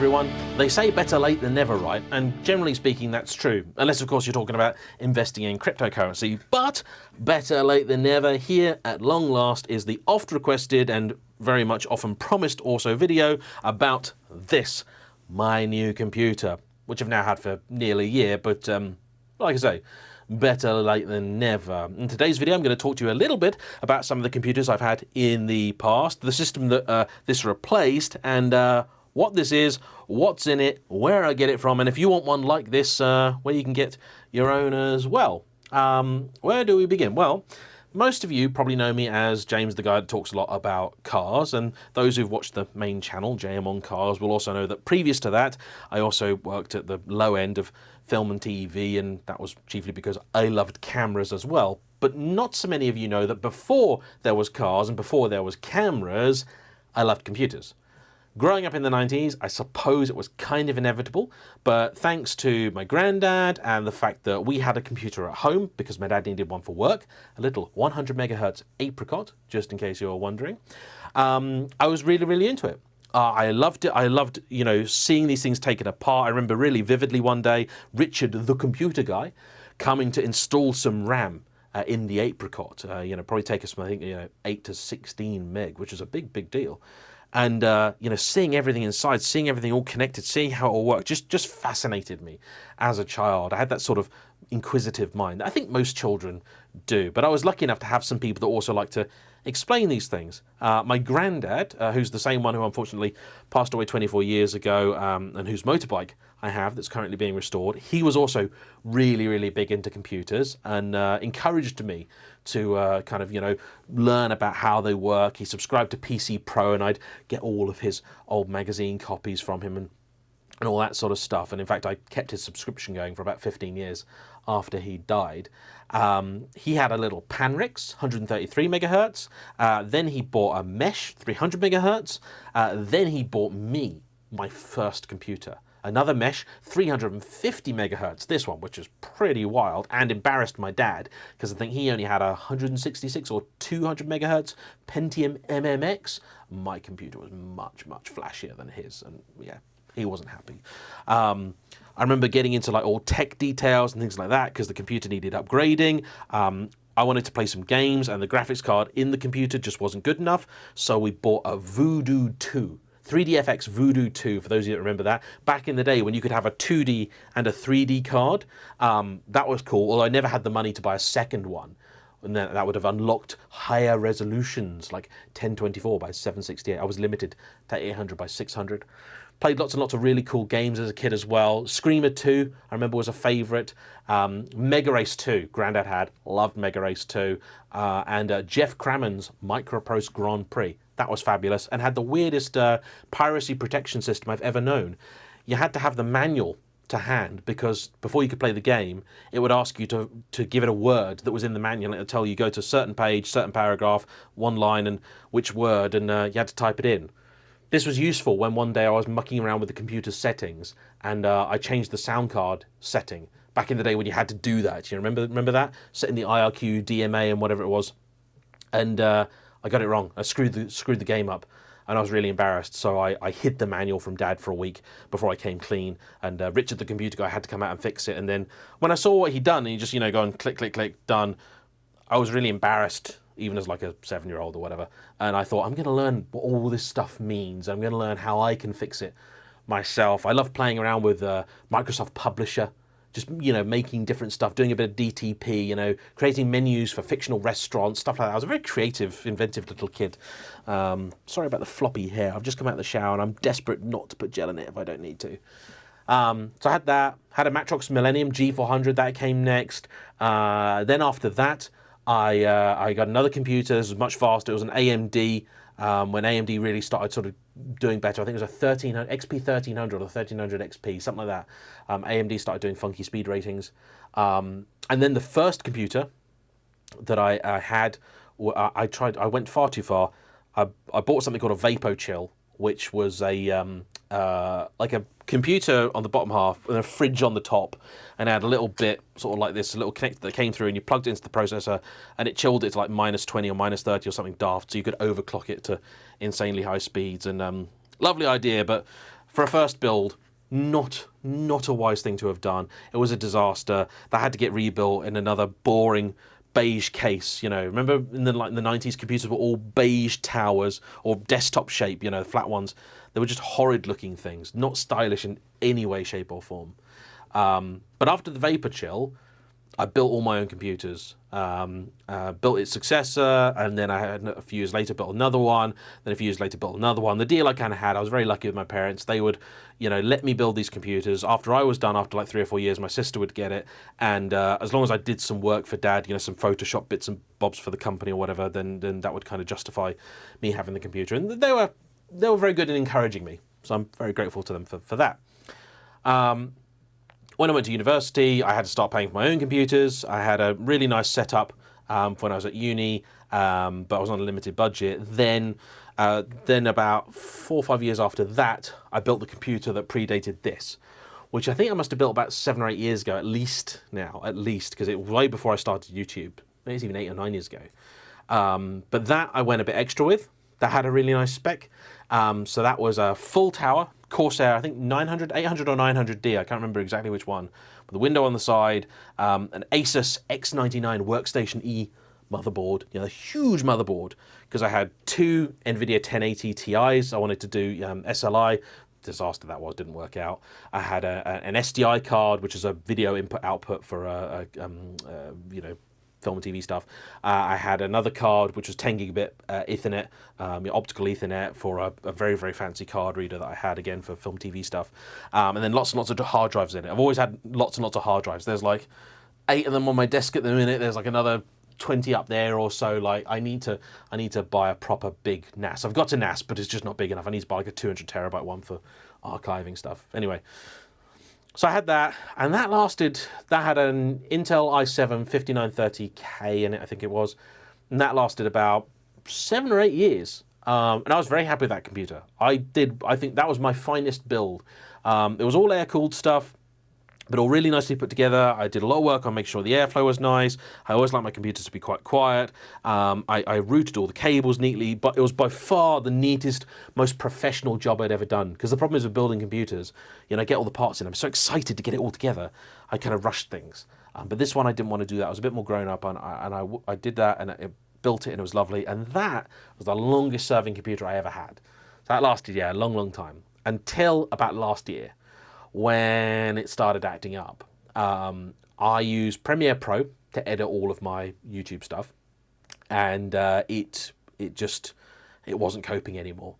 everyone. They say better late than never, right? And generally speaking, that's true. Unless, of course, you're talking about investing in cryptocurrency. But better late than never, here at long last is the oft-requested and very much often promised also video about this, my new computer, which I've now had for nearly a year, but like I say, better late than never. In today's video, I'm going to talk to you a little bit about some of the computers I've had in the past, the system that this replaced, and what this is, what's in it, where I get it from, and if you want one like this, where you can get your own as well. Where do we begin? Well, most of you probably know me as James, the guy that talks a lot about cars, and those who've watched the main channel, JayEmm on Cars, will also know that previous to that, I also worked at the low end of film and TV, and that was chiefly because I loved cameras as well. But not so many of you know that before there was cars and before there was cameras, I loved computers. Growing up in the 90s, I suppose it was kind of inevitable, but thanks to my granddad and the fact that we had a computer at home because my dad needed one for work, a little 100 megahertz apricot, just in case you're wondering, I was really, really into it. I loved it. I loved, seeing these things taken apart. I remember really vividly one day, Richard, the computer guy, coming to install some RAM in the apricot. Probably take us from, I think, 8 to 16 meg, which is a big, big deal. And, seeing everything inside, seeing everything all connected, seeing how it all worked, just fascinated me as a child. I had that sort of inquisitive mind. I think most children do, but I was lucky enough to have some people that also like to explain these things. My granddad, who's the same one who unfortunately passed away 24 years ago, and whose motorbike I have that's currently being restored, he was also really, really big into computers and encouraged me to learn about how they work. He subscribed to PC Pro, and I'd get all of his old magazine copies from him and all that sort of stuff. And in fact, I kept his subscription going for about 15 years after he died. He had a little Panrix, 133 megahertz. Then he bought a Mesh, 300 megahertz. Then he bought me my first computer. Another Mesh, 350 megahertz, this one, which was pretty wild and embarrassed my dad because I think he only had a 166 or 200 megahertz Pentium MMX. My computer was much, much flashier than his, and yeah, he wasn't happy. I remember getting into like all tech details and things like that because the computer needed upgrading. I wanted to play some games and the graphics card in the computer just wasn't good enough, so we bought a Voodoo 2. 3DFX Voodoo 2, for those of you that remember that. Back in the day when you could have a 2D and a 3D card, that was cool, although I never had the money to buy a second one. And then that would have unlocked higher resolutions, like 1024 by 768. I was limited to 800 by 600. Played lots and lots of really cool games as a kid as well. Screamer 2, I remember, was a favourite. Mega Race 2, Grandad had, loved Mega Race 2. And Jeff Crammon's Microprose Grand Prix. That was fabulous and had the weirdest piracy protection system I've ever known. You had to have the manual to hand because before you could play the game, it would ask you to give it a word that was in the manual. It would tell you go to a certain page, certain paragraph, one line and which word, and you had to type it in. This was useful when one day I was mucking around with the computer's settings and I changed the sound card setting. Back in the day when you had to do that, you remember that? Setting the IRQ, DMA and whatever it was. And I got it wrong. I screwed the game up and I was really embarrassed. So I hid the manual from Dad for a week before I came clean. And Richard, the computer guy, had to come out and fix it. And then when I saw what he'd done, and he just, go and click, click, click, done, I was really embarrassed, even as like a 7-year-old or whatever. And I thought, I'm going to learn what all this stuff means. I'm going to learn how I can fix it myself. I love playing around with Microsoft Publisher. Just, making different stuff, doing a bit of DTP, creating menus for fictional restaurants, stuff like that. I was a very creative, inventive little kid. Sorry about the floppy hair. I've just come out of the shower and I'm desperate not to put gel in it if I don't need to. So I had that. Had a Matrox Millennium G400. That came next. Then after that, I got another computer. This was much faster. It was an AMD. When AMD really started sort of doing better. I think it was a XP 1300 or 1300 XP, something like that. AMD started doing funky speed ratings. And then the first computer that I had, I went far too far. I bought something called a Vapo Chill, which was like a computer on the bottom half and a fridge on the top, and it had a little bit sort of like this, a little connector that came through, and you plugged it into the processor, and it chilled it to like -20 or -30 or something daft, so you could overclock it to insanely high speeds. And lovely idea, but For a first build, not a wise thing to have done. It was a disaster. That had to get rebuilt in another boring beige case. Remember in the 90s, computers were all beige towers or desktop shape, flat ones. They were just horrid looking things, not stylish in any way, shape or form. But after the Vapor Chill, I built all my own computers, built its successor, and then I had a few years later built another one, then a few years later built another one. The deal I kind of had, I was very lucky with my parents. They would, let me build these computers. After I was done, after like 3 or 4 years, my sister would get it. And as long as I did some work for Dad, some Photoshop bits and bobs for the company or whatever, then that would kind of justify me having the computer. And they were very good in encouraging me. So I'm very grateful to them for that. When I went to university, I had to start paying for my own computers. I had a really nice setup when I was at uni, but I was on a limited budget. Then about 4 or 5 years after that, I built the computer that predated this, which I think I must have built about 7 or 8 years ago, at least, because it was way before I started YouTube. Maybe it's even 8 or 9 years ago. But that I went a bit extra with. That had a really nice spec. So that was a full tower, Corsair, I think 800 or 900D, I can't remember exactly which one. With a window on the side, an Asus X99 Workstation E motherboard, a huge motherboard, because I had 2 NVIDIA 1080 Ti's. I wanted to do SLI. Disaster that was, didn't work out. I had an SDI card, which is a video input output for film and TV stuff. I had another card which was 10 gigabit Ethernet, optical Ethernet for a very, very fancy card reader that I had again for film TV stuff. And then lots and lots of hard drives in it. I've always had lots and lots of hard drives. There's like 8 of them on my desk at the minute. There's like another 20 up there or so. Like I need to buy a proper big NAS. I've got a NAS, but it's just not big enough. I need to buy like a 200 terabyte one for archiving stuff. Anyway. So I had that, and that had an Intel i7 5930K in it, I think it was, and that lasted about 7 or 8 years. And I was very happy with that computer. I think that was my finest build. It was all air-cooled stuff, but all really nicely put together. I did a lot of work on making sure the airflow was nice. I always like my computers to be quite quiet. I routed all the cables neatly, but it was by far the neatest, most professional job I'd ever done. Because the problem is with building computers, I get all the parts in. I'm so excited to get it all together. I kind of rushed things. But this one, I didn't want to do that. I was a bit more grown up, and I did that, and I built it, and it was lovely. And that was the longest serving computer I ever had. So that lasted, a long, long time. Until about last year, when it started acting up. I use Premiere Pro to edit all of my YouTube stuff, and it wasn't coping anymore.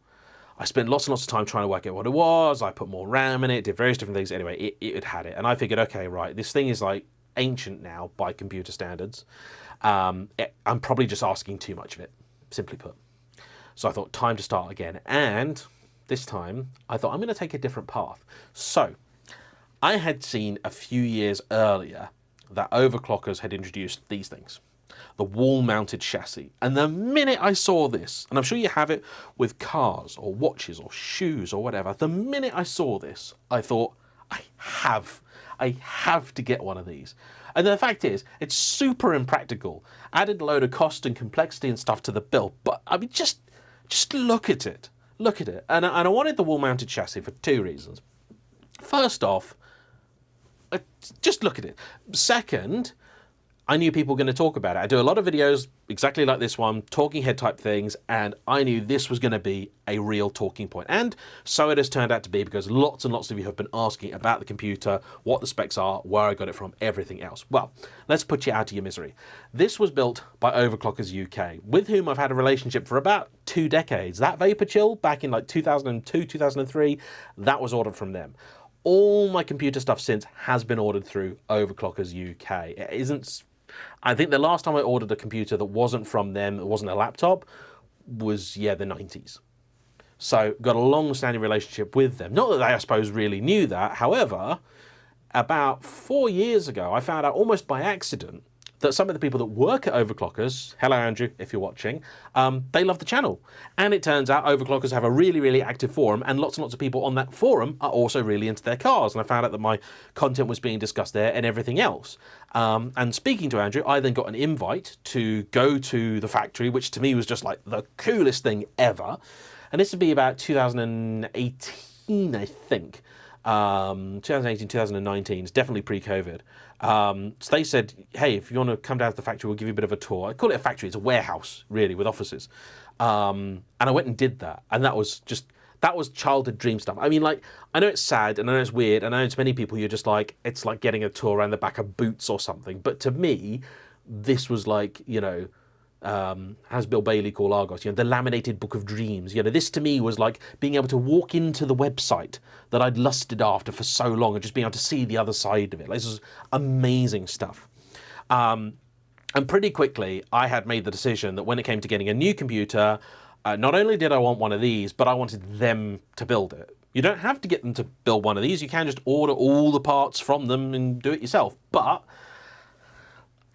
I spent lots and lots of time trying to work out what it was. I put more RAM in it, did various different things. Anyway, it had it, and I figured, okay, right, this thing is like ancient now by computer standards. I'm probably just asking too much of it, simply put. So I thought, time to start again, and this time I thought I'm going to take a different path. So I had seen a few years earlier that Overclockers had introduced these things, the wall-mounted chassis. And the minute I saw this, and I'm sure you have it with cars or watches or shoes or whatever, the minute I saw this, I thought, I have to get one of these. And the fact is, it's super impractical. Added a load of cost and complexity and stuff to the build, but I mean, just look at it. Look at it. And I wanted the wall-mounted chassis for 2 reasons. First off, just look at it. Second, I knew people were going to talk about it. I do a lot of videos exactly like this one, talking head type things, and I knew this was going to be a real talking point. And so it has turned out to be, because lots and lots of you have been asking about the computer, what the specs are, where I got it from, everything else. Well, let's put you out of your misery. This was built by Overclockers UK, with whom I've had a relationship for about 2 decades. That Vapor Chill back in like 2002, 2003, that was ordered from them. All my computer stuff since has been ordered through Overclockers UK. It isn't. I think the last time I ordered a computer that wasn't from them, it wasn't a laptop, was, the 90s. So got a long-standing relationship with them. Not that they, I suppose, really knew that. However, about 4 years ago, I found out almost by accident that some of the people that work at Overclockers, hello Andrew, if you're watching, they love the channel. And it turns out Overclockers have a really, really active forum, and lots of people on that forum are also really into their cars. And I found out that my content was being discussed there and everything else. And speaking to Andrew, I then got an invite to go to the factory, which to me was just like the coolest thing ever. And this would be about 2018. I think. 2018, 2019, it's definitely pre-COVID. So they said, hey, if you want to come down to the factory, we'll give you a bit of a tour. I call it a factory, it's a warehouse, really, with offices. And I went and did that. And that was childhood dream stuff. I mean, like, I know it's sad, and I know it's weird, and I know to many people you're just like, it's like getting a tour around the back of Boots or something. But to me, this was like, as Bill Bailey called Argos, the laminated book of dreams. This to me was like being able to walk into the website that I'd lusted after for so long and just being able to see the other side of it. Like, this was amazing stuff. And pretty quickly, I had made the decision that when it came to getting a new computer, not only did I want one of these, but I wanted them to build it. You don't have to get them to build one of these. You can just order all the parts from them and do it yourself. But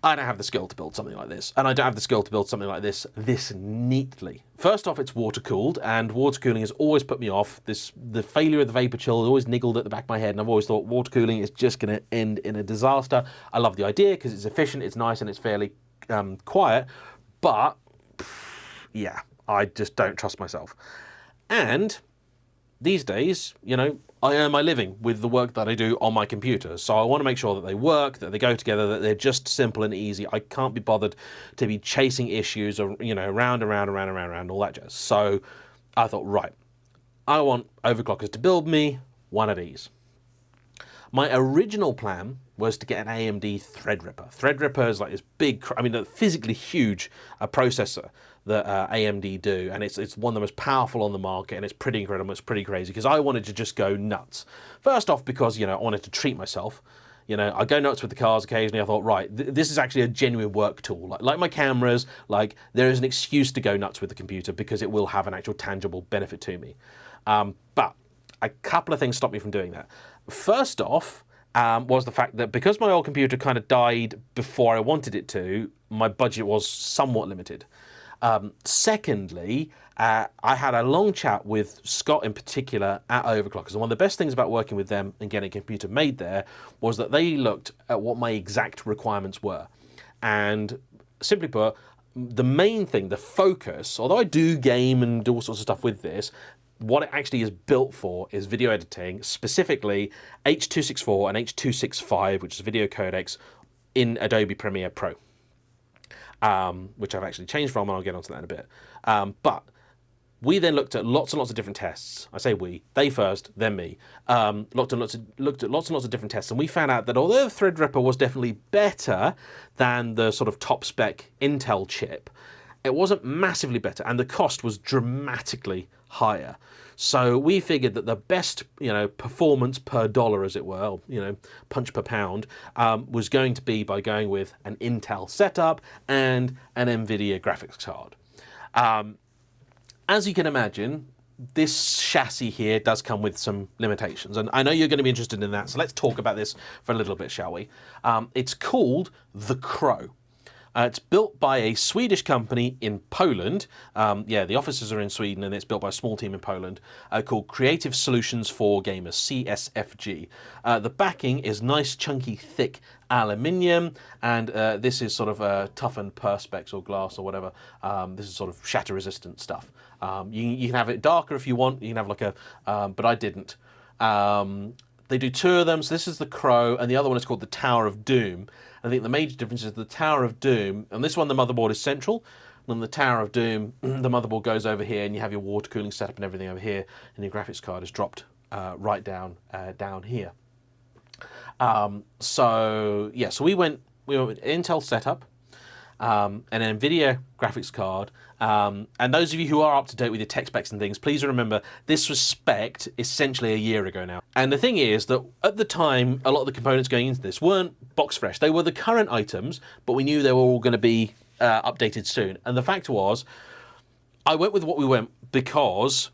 I don't have the skill to build something like this, and I don't have the skill to build something like this neatly. First off, it's water-cooled, and water cooling has always put me off. The failure of the vapor chill has always niggled at the back of my head, and I've always thought water cooling is just going to end in a disaster. I love the idea because it's efficient, it's nice, and it's fairly quiet, but yeah, I just don't trust myself. And these days, I earn my living with the work that I do on my computer. So I want to make sure that they work, that they go together, that they're just simple and easy. I can't be bothered to be chasing issues or, round, all that jazz. So I thought, right, I want Overclockers to build me one of these. My original plan was to get an AMD Threadripper. Threadripper is like this big, a physically huge processor that AMD do, and it's one of the most powerful on the market, and it's pretty incredible, it's pretty crazy, because I wanted to just go nuts. First off, because, I wanted to treat myself. I go nuts with the cars occasionally. I thought, right, this is actually a genuine work tool. Like my cameras, there is an excuse to go nuts with the computer because it will have an actual tangible benefit to me. But a couple of things stopped me from doing that. First off, was the fact that because my old computer kind of died before I wanted it to, my budget was somewhat limited. Secondly, I had a long chat with Scott in particular at Overclockers, and one of the best things about working with them and getting a computer made there was that they looked at what my exact requirements were. And simply put, the main thing, the focus, although I do game and do all sorts of stuff with this, what it actually is built for is video editing, specifically H.264 and H.265, which is video codecs in Adobe Premiere Pro, which I've actually changed from, and I'll get onto that in a bit. But we then looked at lots and lots of different tests. I say we, they first, then me. Looked at lots and lots of different tests, and we found out that although the Threadripper was definitely better than the sort of top spec Intel chip, it wasn't massively better, and the cost was dramatically higher. So we figured that the best, performance per dollar, as it were, punch per pound, was going to be by going with an Intel setup and an NVIDIA graphics card. As you can imagine, this chassis here does come with some limitations, and I know you're going to be interested in that, so let's talk about this for a little bit, shall we? It's called the Crow. It's built by a Swedish company in Poland. The offices are in Sweden, and it's built by a small team in Poland called Creative Solutions for Gamers, CSFG. The backing is nice, chunky, thick aluminium, and this is sort of toughened perspex or glass or whatever. This is sort of shatter-resistant stuff. You can have it darker if you want. You can have like a, but I didn't. They do two of them. So this is the Crow, and the other one is called the Tower of Doom. I think the major difference is the Tower of Doom, and this one the motherboard is central, and on the Tower of Doom the motherboard goes over here, and you have your water cooling setup and everything over here, and your graphics card is dropped right down here. So we went with Intel setup, an NVIDIA graphics card, and those of you who are up to date with your tech specs and things, please remember this was spec'd essentially a year ago now. And the thing is that at the time, a lot of the components going into this weren't box fresh. They were the current items, but we knew they were all going to be updated soon. And the fact was, I went with what we went because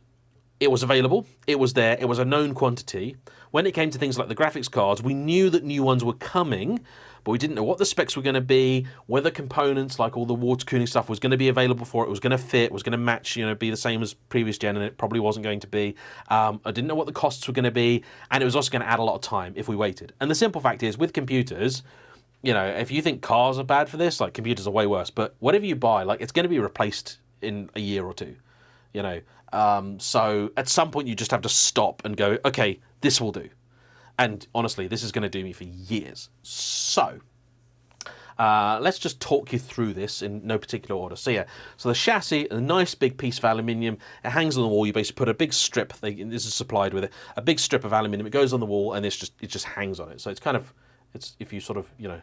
it was available, it was there, it was a known quantity. When it came to things like the graphics cards, we knew that new ones were coming, but we didn't know what the specs were going to be, whether components like all the water cooling stuff was going to be available for it, was going to fit, was going to match, be the same as previous gen, and it probably wasn't going to be. I didn't know what the costs were going to be, and it was also going to add a lot of time if we waited. And the simple fact is, with computers, if you think cars are bad for this, computers are way worse, but whatever you buy, it's going to be replaced in a year or two. you know. So at some point you just have to stop and go, okay, this will do. And honestly, this is going to do me for years. So let's just talk you through this in no particular order. So yeah, so the chassis, a nice big piece of aluminium. It hangs on the wall. You basically put a big strip. This is supplied with it. A big strip of aluminium. It goes on the wall, and it just hangs on it. So it's kind of, it's if you sort of, you know,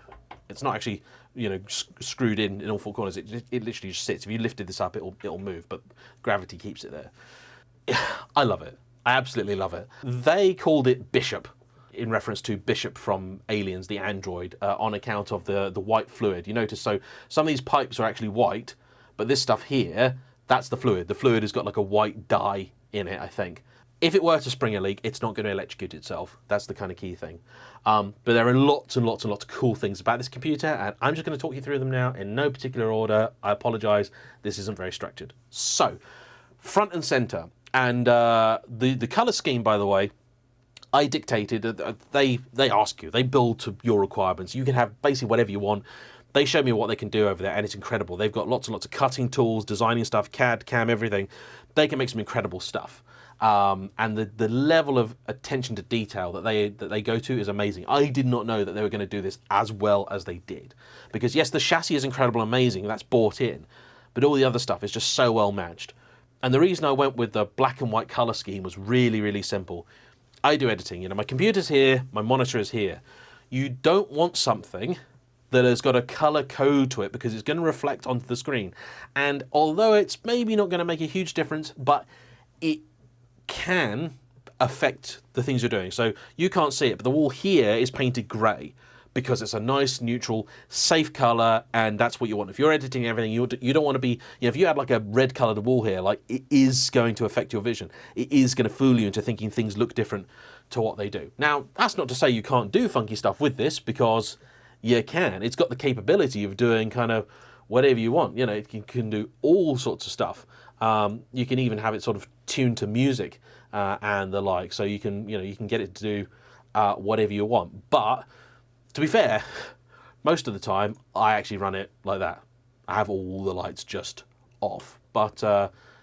it's not actually, you know, screwed in all four corners. It literally just sits. If you lifted this up, it'll move, but gravity keeps it there. I love it. I absolutely love it. They called it Bishop, in reference to Bishop from Aliens, the android, on account of the white fluid. You notice, so some of these pipes are actually white, but this stuff here, that's the fluid. The fluid has got like a white dye in it, I think. If it were to spring a leak, it's not going to electrocute itself. That's the kind of key thing. But there are lots and lots and lots of cool things about this computer, and I'm just going to talk you through them now in no particular order. I apologise, this isn't very structured. So, front and centre, and the colour scheme, by the way, I dictated. They ask you, they build to your requirements. You can have basically whatever you want. They show me what they can do over there, and it's incredible. They've got lots and lots of cutting tools, designing stuff, CAD, CAM, everything. They can make some incredible stuff. And the level of attention to detail that they go to is amazing. I did not know that they were going to do this as well as they did, because yes, the chassis is incredible, amazing. That's bought in, but all the other stuff is just so well matched. And the reason I went with the black and white color scheme was really, really simple. I do editing, you know, my computer's here, my monitor is here. You don't want something that has got a color code to it, because it's going to reflect onto the screen. And although it's maybe not going to make a huge difference, but it can affect the things you're doing. So you can't see it, but the wall here is painted grey because it's a nice, neutral, safe colour, and that's what you want. If you're editing everything, you don't want to be, you know, if you had like a red coloured wall here, like, it is going to affect your vision. It is going to fool you into thinking things look different to what they do. Now, that's not to say you can't do funky stuff with this, because you can. It's got the capability of doing kind of whatever you want. You know, it can do all sorts of stuff. You can even have it sort of tuned to music and the like, so you can get it to do whatever you want. But to be fair, most of the time I actually run it like that. I have all the lights just off. But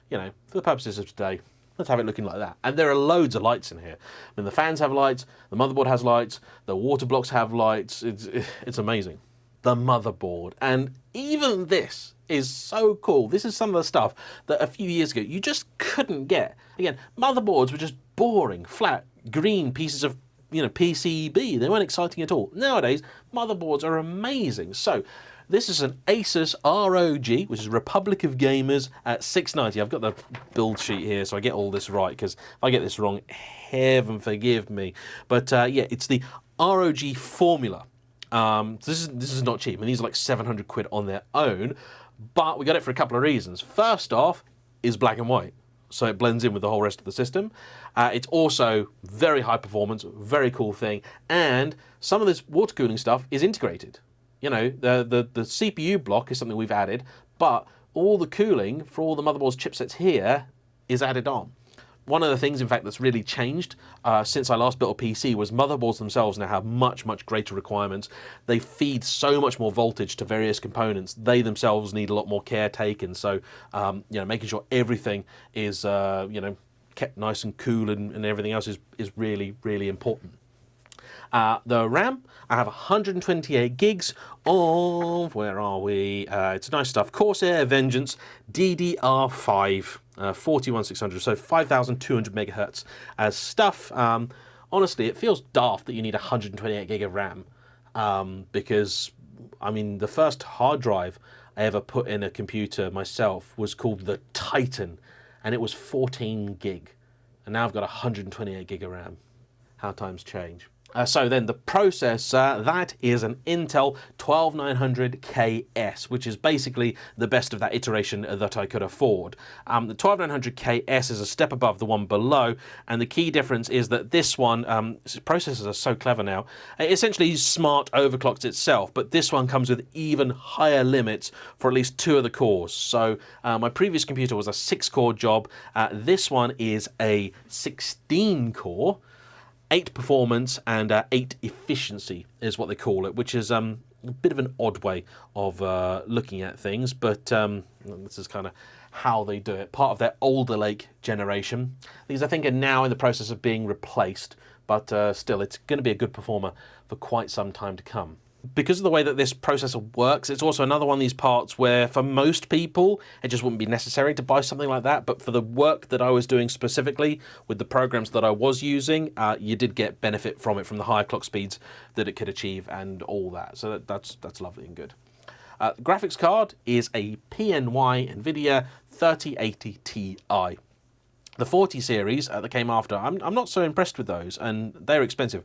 you know, for the purposes of today, let's have it looking like that. And there are loads of lights in here. I mean, the fans have lights, the motherboard has lights, the water blocks have lights. It's amazing. The motherboard, and even this is so cool. This is some of the stuff that a few years ago you just couldn't get. Again, motherboards were just boring, flat, green pieces of, you know, PCB. They weren't exciting at all. Nowadays, motherboards are amazing. So this is an Asus ROG, which is Republic of Gamers at 690. I've got the build sheet here, so I get all this right, because if I get this wrong, heaven forgive me. But yeah, it's the ROG Formula. This is not cheap. I mean, these are like 700 quid on their own, but we got it for a couple of reasons. First off, is black and white, so it blends in with the whole rest of the system. It's also very high performance, very cool thing, and some of this water cooling stuff is integrated. You know, the CPU block is something we've added, but all the cooling for all the motherboard's chipsets here is added on. One of the things, in fact, that's really changed since I last built a PC was motherboards themselves now have much, much greater requirements. They feed so much more voltage to various components. They themselves need a lot more care taken. So, you know, making sure everything is, you know, kept nice and cool and everything else is really, really important. The RAM, I have 128 gigs of, where are we? It's nice stuff. Corsair Vengeance DDR5 41600, so 5200 megahertz as stuff. Honestly, it feels daft that you need 128 gig of RAM, because, I mean, the first hard drive I ever put in a computer myself was called the Titan, and it was 14 gig, and now I've got 128 gig of RAM. How times change. So then the processor, that is an Intel 12900KS, which is basically the best of that iteration that I could afford. The 12900KS is a step above the one below, and the key difference is that this one, processors are so clever now, it essentially smart overclocks itself, but this one comes with even higher limits for at least 2 of the cores. So my previous computer was a 6-core job. This one is a 16-core. 8 performance and 8 efficiency is what they call it, which is, you a bit of an odd way of looking at things, but this is kind of how they do it. Part of their older Lake generation. These, I think, are now in the process of being replaced, but still, it's going to be a good performer for quite some time to come. Because of the way that this processor works, it's also another one of these parts where for most people it just wouldn't be necessary to buy something like that, but for the work that I was doing specifically with the programs that I was using, you did get benefit from it, from the higher clock speeds that it could achieve and all that. So that's lovely and good. The graphics card is a PNY NVIDIA 3080 Ti. The 40 series that came after, I'm not so impressed with those, and they're expensive.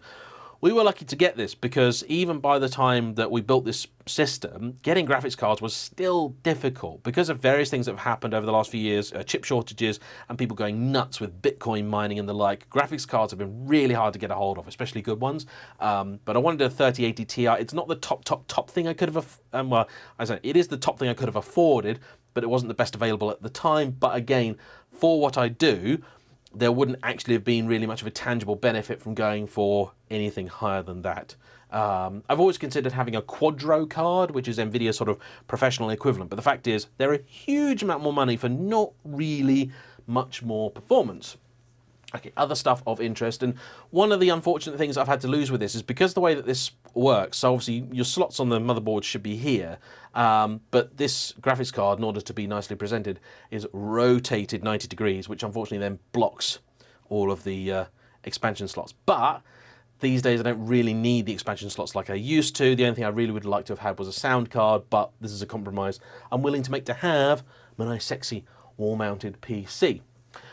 We were lucky to get this because even by the time that we built this system, getting graphics cards was still difficult because of various things that have happened over the last few years, chip shortages and people going nuts with Bitcoin mining and the like. Graphics cards have been really hard to get a hold of, especially good ones. But I wanted a 3080 Ti. It's not the top thing I could have, well, I say it is the top thing I could have afforded, but it wasn't the best available at the time. But again, for what I do, there wouldn't actually have been really much of a tangible benefit from going for anything higher than that. I've always considered having a Quadro card, which is NVIDIA's sort of professional equivalent, but the fact is they're a huge amount more money for not really much more performance. Okay, other stuff of interest, and one of the unfortunate things I've had to lose with this is because the way that this works, so obviously your slots on the motherboard should be here, but this graphics card, in order to be nicely presented, is rotated 90 degrees, which unfortunately then blocks all of the expansion slots. But these days I don't really need the expansion slots like I used to. The only thing I really would like to have had was a sound card, but this is a compromise I'm willing to make to have my nice sexy wall-mounted PC.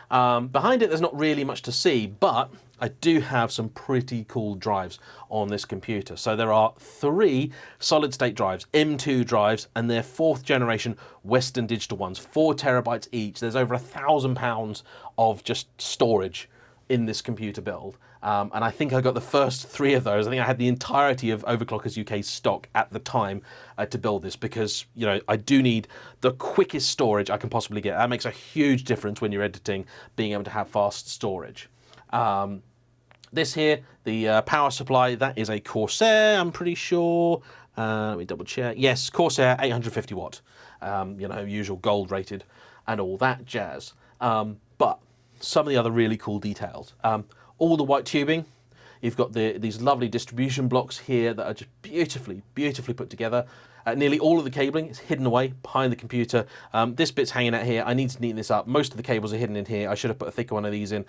Behind it there's not really much to see, but I do have some pretty cool drives on this computer. So there are 3 solid state drives, M2 drives, and they're 4th generation Western Digital ones, 4 terabytes each. There's over £1,000 of just storage in this computer build. And I think I got the first 3 of those. I think I had the entirety of Overclockers UK stock at the time to build this because, you know, I do need the quickest storage I can possibly get. That makes a huge difference when you're editing, being able to have fast storage. This here, the power supply, that is a Corsair, I'm pretty sure. Let me double check. Yes, Corsair 850 watt. You know, usual gold rated and all that jazz. But some of the other really cool details. All the white tubing. You've got these lovely distribution blocks here that are just beautifully put together. Nearly all of the cabling is hidden away behind the computer. This bit's hanging out here. I need to neaten this up. Most of the cables are hidden in here. I should have put a thicker one of these in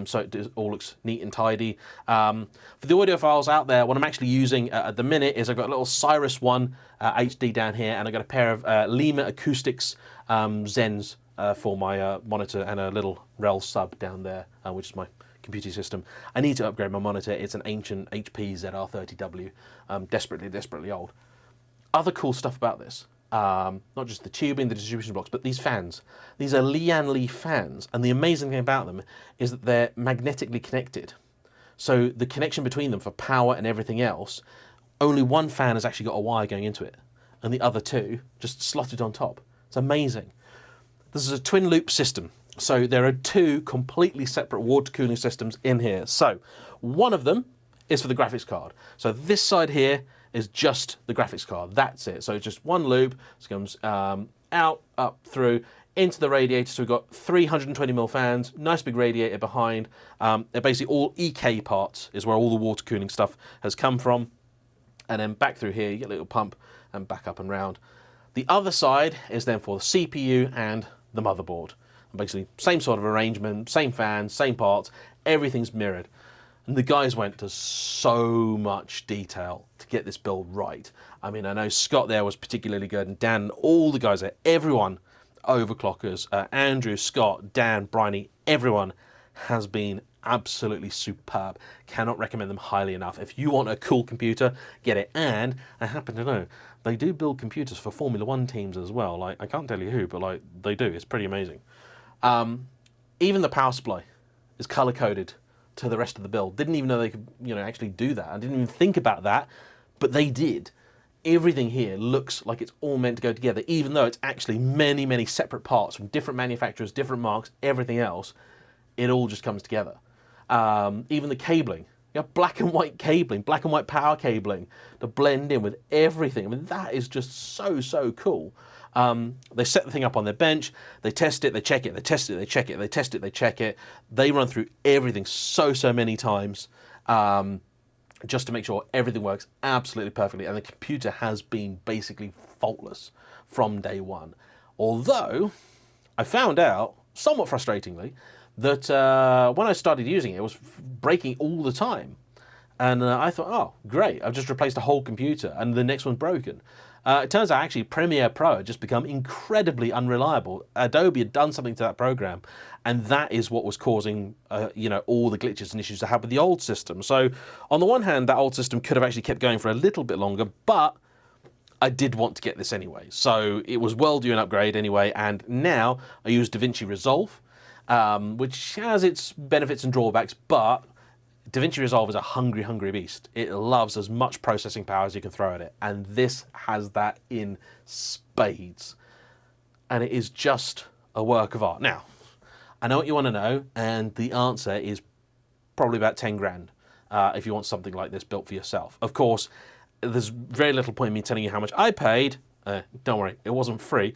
so it all looks neat and tidy. For the audiophiles out there, what I'm actually using at the minute is I've got a little Cyrus 1 HD down here, and I've got a pair of Lima Acoustics Zens for my monitor, and a little Rel sub down there, which is my computer system. I need to upgrade my monitor. It's an ancient HP ZR30W, desperately old. Other cool stuff about this, not just the tubing, the distribution blocks, but these fans. These are Lian Li fans, and the amazing thing about them is that they're magnetically connected. So the connection between them for power and everything else, only one fan has actually got a wire going into it, and the other 2 just slotted on top. It's amazing. This is a twin loop system. So there are 2 completely separate water cooling systems in here. So one of them is for the graphics card. So this side here is just the graphics card. That's it. So it's just one loop. So it comes out, up, through, into the radiator. So we've got 320mm fans, nice big radiator behind. They're basically all EK parts, is where all the water cooling stuff has come from. And then back through here, you get a little pump and back up and round. The other side is then for the CPU and the motherboard. Basically, same sort of arrangement, same fans, same parts, everything's mirrored. And the guys went to so much detail to get this build right. I mean, I know Scott there was particularly good, and Dan, all the guys there, everyone, Overclockers, Andrew, Scott, Dan, Bryony, everyone has been absolutely superb. Cannot recommend them highly enough. If you want a cool computer, get it. And I happen to know they do build computers for Formula 1 teams as well. Like, I can't tell you who, but like they do. It's pretty amazing. Even the power supply is color-coded to the rest of the build. Didn't even know they could, you know, actually do that. I didn't even think about that, but they did. Everything here looks like it's all meant to go together, even though it's actually many separate parts from different manufacturers, different marks, everything else. It all just comes together. Even the cabling You have black and white cabling, black and white power cabling to blend in with everything. I mean, that is just so cool. They set the thing up on their bench, they test it, they check it, they test it, they check it, they test it, they check it. They run through everything so many times just to make sure everything works absolutely perfectly. And the computer has been basically faultless from day one. Although I found out, somewhat frustratingly, that when I started using it, it was breaking all the time. And I thought, oh, great, I've just replaced a whole computer and the next one's broken. It turns out actually Premiere Pro had just become incredibly unreliable. Adobe had done something to that program, and that is what was causing all the glitches and issues to have with the old system. So on the one hand, that old system could have actually kept going for a little bit longer, but I did want to get this anyway. So it was well due an upgrade anyway, and now I use DaVinci Resolve, which has its benefits and drawbacks, but DaVinci Resolve is a hungry beast. It loves as much processing power as you can throw at it, and this has that in spades. And it is just a work of art. Now, I know what you want to know, and the answer is probably about 10 grand if you want something like this built for yourself. Of course, there's very little point in me telling you how much I paid. Don't worry, it wasn't free,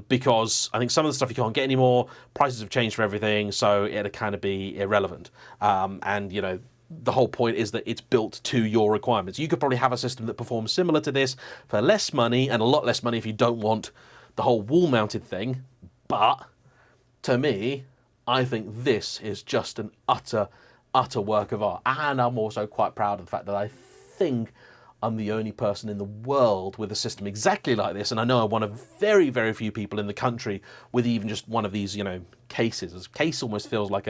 because I think some of the stuff you can't get anymore, prices have changed for everything, so it'd kind of be irrelevant. And the whole point is that it's built to your requirements. You could probably have a system that performs similar to this for less money, and a lot less money if you don't want the whole wall-mounted thing, but to me, I think this is just an utter work of art. And I'm also quite proud of the fact that I think I'm the only person in the world with a system exactly like this, and I know I'm one of very few people in the country with even just one of these, cases. Case almost feels like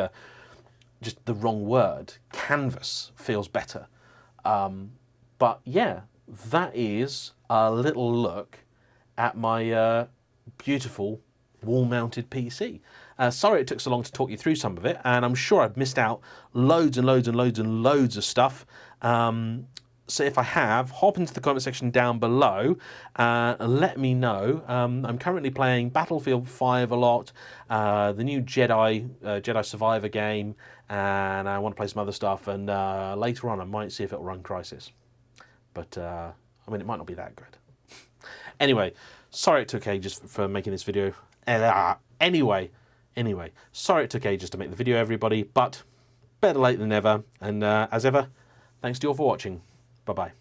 just the wrong word. Canvas feels better. But yeah, that is a little look at my beautiful wall-mounted PC. Sorry it took so long to talk you through some of it, and I'm sure I've missed out loads of stuff. So if I have, hop into the comment section down below and let me know. I'm currently playing Battlefield 5 a lot, the new Jedi Survivor game, and I want to play some other stuff, and later on I might see if it'll run Crysis. But, I mean, it might not be that good. Anyway, sorry it took ages for making this video. Anyway, sorry it took ages to make the video, everybody, but better late than never, and as ever, thanks to you all for watching. Bye-bye.